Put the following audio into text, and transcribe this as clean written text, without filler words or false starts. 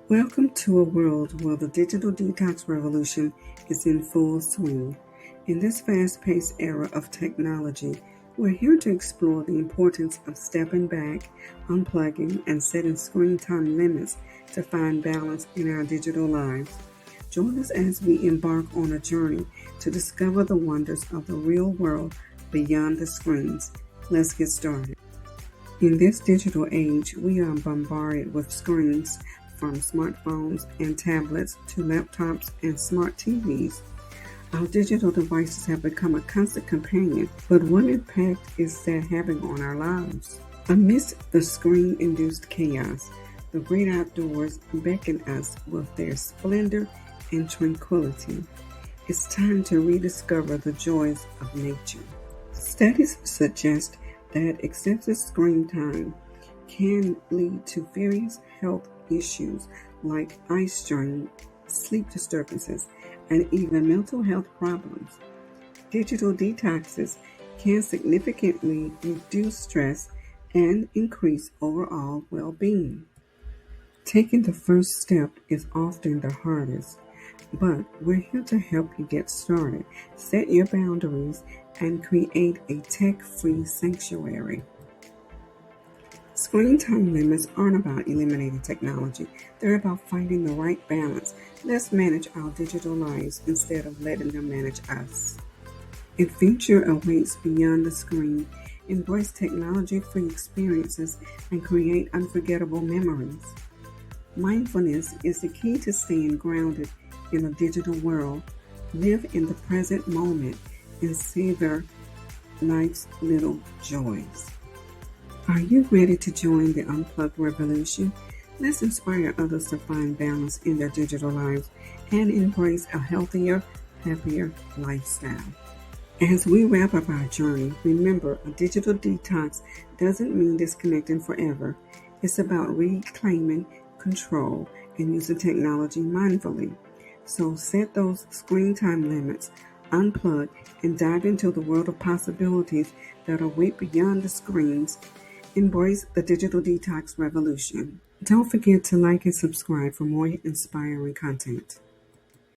Welcome to a world where the digital detox revolution is in full swing. In this fast-paced era of technology, we're here to explore the importance of stepping back, unplugging, and setting screen time limits to find balance in our digital lives. Join us as we embark on a journey to discover the wonders of the real world beyond the screens. Let's get started. In this digital age, we are bombarded with screens, from smartphones and tablets to laptops and smart TVs. Our digital devices have become a constant companion, but what impact is that having on our lives? Amidst the screen-induced chaos, the great outdoors beckon us with their splendor and tranquility. It's time to rediscover the joys of nature. Studies suggest that excessive screen time can lead to various health issues like eye strain, sleep disturbances, and even mental health problems. Digital detoxes can significantly reduce stress and increase overall well-being. Taking the first step is often the hardest, but we're here to help you get started, set your boundaries, and create a tech-free sanctuary. Screen time limits aren't about eliminating technology. They're about finding the right balance. Let's manage our digital lives instead of letting them manage us. A future awaits beyond the screen. Embrace technology-free experiences and create unforgettable memories. Mindfulness is the key to staying grounded in a digital world. Live in the present moment and savor life's little joys. Are you ready to join the Unplug revolution? Let's inspire others to find balance in their digital lives and embrace a healthier, happier lifestyle. As we wrap up our journey, remember a digital detox doesn't mean disconnecting forever. It's about reclaiming control and using technology mindfully. So set those screen time limits, unplug, and dive into the world of possibilities that await beyond the screens. Embrace the digital detox revolution. Don't forget to like and subscribe for more inspiring content.